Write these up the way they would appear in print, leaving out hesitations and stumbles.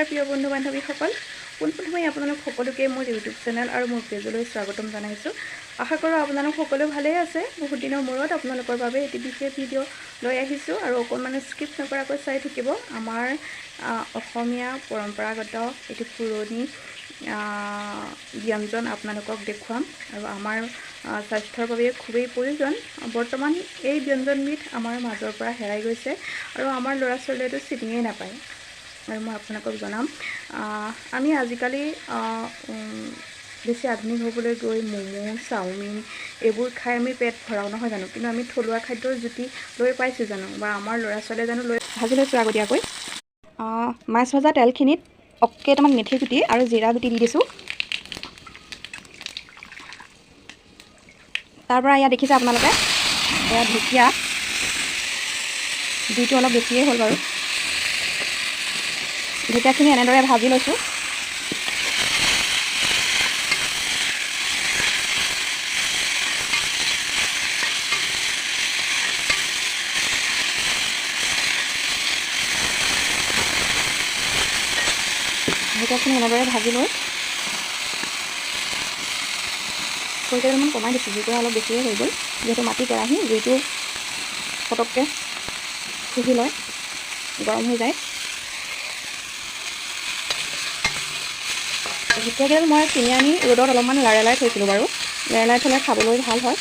নমস্কাৰ প্ৰিয় বন্ধু বান্ধৱীসকল পোনপ্ৰথমে আপোনালোক সকলোকে মোৰ ইউটিউব চেনেল আৰু মোৰ পেজলৈ স্বাগতম জনাইছোঁ। আশা কৰোঁ আপোনালোক সকলো ভালেই আছে। বহুত দিনৰ মূৰত আপোনালোকৰ বাবে এটি বিশেষ ভিডিঅ' লৈ আহিছোঁ আৰু অকণমান স্কিপ নকৰাকৈ চাই থাকিব। আমাৰ অসমীয়া পৰম্পৰাগত এটি পুৰণি ব্যঞ্জন আপোনালোকক দেখুৱাম আৰু আমাৰ স্বাস্থ্যৰ বাবে খুবেই প্ৰয়োজন। বৰ্তমান এই ব্যঞ্জনবিধ আমাৰ মাজৰ পৰা হেৰাই গৈছে আৰু আমাৰ ল'ৰা ছোৱালীয়েতো চিনিয়েই নাপায়। আৰু মই আপোনালোকক জনাম আমি আজিকালি বেছি আধুনিক হ'বলৈ গৈ ম'ম' চাওমিন এইবোৰ খাই আমি পেট ভৰাওঁ নহয় জানো, কিন্তু আমি থলুৱা খাদ্যৰ জুতি লৈ পাইছোঁ জানো, বা আমাৰ ল'ৰা ছোৱালীয়ে জানো লৈ ভাজি লৈছোঁ। আগতীয়াকৈ মাছ ভজা তেলখিনিত কেইটামান মেথি গুটি আৰু জিৰা গুটি দি দিছোঁ। তাৰ পৰা ইয়াত দেখিছে আপোনালোকে এয়া ঢেকীয়া, জুইটো অলপ বেছিয়ে হ'ল বাৰু। ঢেকীয়াখিনি এনেদৰে ভাজি লৈছোঁ। ঢেকীয়াখিনি এনেদৰে ভাজি লৈ খৰি কেইডালমান কমাই দিছোঁ, জুইটো অলপ বেছিয়ে হৈ গ'ল। যিহেতু মাটি কেৰাহী, জুইটো পটককৈ শুহি লয়, গৰম হৈ যায়। ঢেকীয়াকেইডাল মই কিনি আনি ৰ'দত অলপমান লাৰাই থৈছিলোঁ বাৰু। লাৰাই থ'লে খাবলৈ ভাল হয়।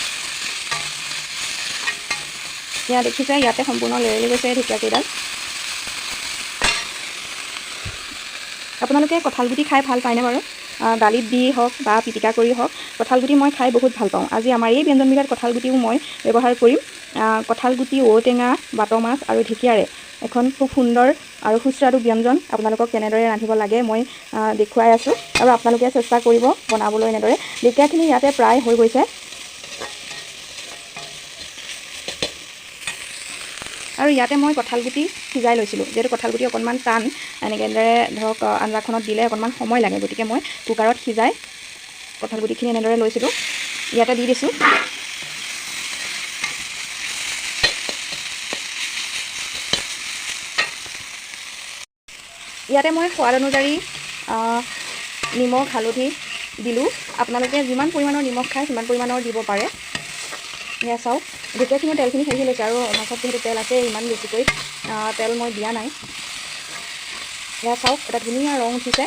এতিয়া দেখিছে ইয়াতে সম্পূৰ্ণ লেৰেলি গৈছে ঢেকীয়াকেইডাল। আপোনালোকে কঁঠালগুটি খাই ভাল পায়নে বাৰু? দালিত দি হওক বা পিটিকা কৰি হওক, কঁঠালগুটি মই খাই বহুত ভাল পাওঁ। আজি আমাৰ এই ব্যঞ্জনবিধত কঁঠালগুটিও মই ব্যৱহাৰ কৰিম। কঁঠালগুটি, ঔটেঙা, বাত মাছ আৰু ঢেকীয়াৰে এখন খুব সুন্দৰ আৰু সুস্বাদু ব্যঞ্জন আপোনালোকক কেনেদৰে ৰান্ধিব লাগে মই দেখুৱাই আছোঁ, আৰু আপোনালোকে চেষ্টা কৰিব বনাবলৈ এনেদৰে। ঢেকীয়াখিনি ইয়াতে প্ৰায় হৈ গৈছে। আৰু ইয়াতে মই কঁঠালগুটি সিজাই লৈছিলোঁ, যিহেতু কঁঠালগুটি অকণমান টান, এনেদৰে ধৰক আঞ্জাখনত দিলে অকণমান সময় লাগে, গতিকে মই কুকাৰত সিজাই কঁঠালগুটিখিনি এনেদৰে লৈছিলোঁ। ইয়াতে দি দিছোঁ। ইয়াতে মই সোৱাদ অনুযায়ী নিমখ হালধি দিলোঁ। আপোনালোকে যিমান পৰিমাণৰ নিমখ খায় সিমান পৰিমাণৰ দিব পাৰে। এয়া চাওক, ঢেকীয়াখিনি তেলখিনি শেষ হৈ লৈছে, আৰু মাছত যিহেতু তেল আছে ইমান বেছিকৈ তেল মই দিয়া নাই। এয়া চাওক, এটা ধুনীয়া ৰং উঠিছে।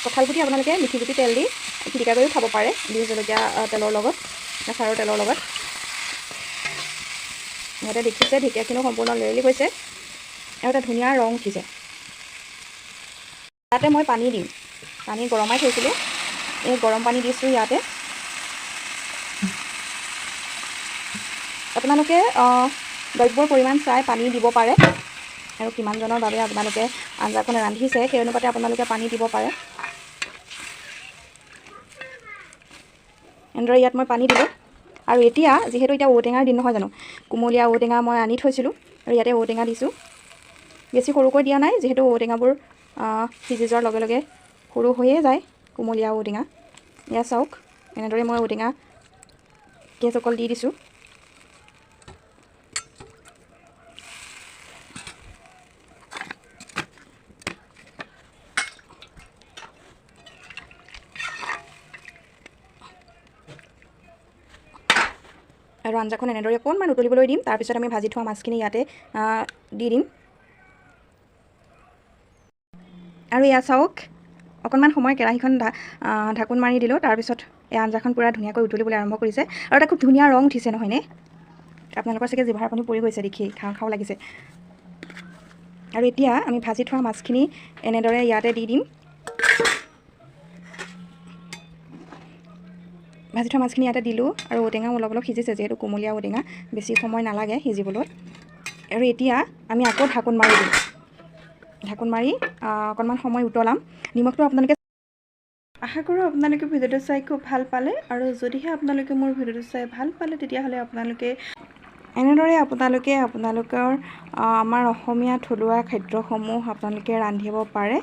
কঁঠালগুটি আপোনালোকে মিঠি গুটি তেল দি পিটিকা কৰিও খাব পাৰে, বিহ জলকীয়া তেলৰ লগত, আচাৰৰ তেলৰ লগত। ইয়াতে দেখিছে ঢেকীয়াখিনিও সম্পূৰ্ণ লেৰেলি গৈছে আৰু এটা ধুনীয়া ৰং উঠিছে। ইয়াতে মই পানী দিম, পানী গৰমাই থৈছিলোঁ, এই গৰম পানী দিছোঁ ইয়াতে। আপোনালোকে দ্ৰব্যৰ পৰিমাণ চাই পানী দিব পাৰে, আৰু কিমানজনৰ বাবে আপোনালোকে আঞ্জাখন ৰান্ধিছে সেই অনুপাতে আপোনালোকে পানী দিব পাৰে। এনেদৰে ইয়াত মই পানী দিলোঁ। আৰু এতিয়া যিহেতু এতিয়া ঔটেঙাৰ দিন নহয় জানো, কুমলীয়া ঔটেঙা মই আনি থৈছিলোঁ, আৰু ইয়াতে ঔটেঙা দিছোঁ। বেছি সৰুকৈ দিয়া নাই, যিহেতু ঔটেঙাবোৰ সিজি যোৱাৰ লগে লগে সৰু হৈয়ে যায় কুমলীয়া ঔটেঙা। এয়া চাওক, এনেদৰে মই ঔটেঙা কেঁচ অকল দি দিছোঁ। আৰু আঞ্জাখন এনেদৰে অকণমান উতলিবলৈ দিম। তাৰপিছত আমি ভাজি থোৱা মাছখিনি ইয়াতে দি দিম। আৰু এয়া চাওক, অকণমান সময় কেৰাহীখন ঢাকোন মাৰি দিলোঁ। তাৰপিছত এই আঞ্জাখন পূৰা ধুনীয়াকৈ উতলিবলৈ আৰম্ভ কৰিছে, আৰু এটা খুব ধুনীয়া ৰং উঠিছে নহয়নে? আপোনালোকৰ চাগে জিভাৰ পানী পৰি গৈছে দেখি, খাওঁ খাওঁ লাগিছে। আৰু এতিয়া আমি ভাজি থোৱা মাছখিনি এনেদৰে ইয়াতে দি দিম। ভাজি থোৱা মাছখিনি ইয়াতে দিলোঁ, আৰু ঔটেঙাও অলপ অলপ সিজিছে, যিহেতু কুমলীয়া ঔটেঙা বেছি সময় নালাগে সিজিবলৈ। আৰু এতিয়া আমি আকৌ ঢাকোন মাৰি দিম। ঢাকোন মাৰি অকণমান সময় উতলাম। নিমখটো আপোনালোকে আশা কৰোঁ আপোনালোকে ভিডিঅ'টো চাই খুব ভাল পালে, আৰু যদিহে আপোনালোকে মোৰ ভিডিঅ'টো চাই ভাল পালে তেতিয়াহ'লে আপোনালোকে এনেদৰে আপোনালোকৰ আমাৰ অসমীয়া থলুৱা খাদ্যসমূহ আপোনালোকে ৰান্ধিব পাৰে।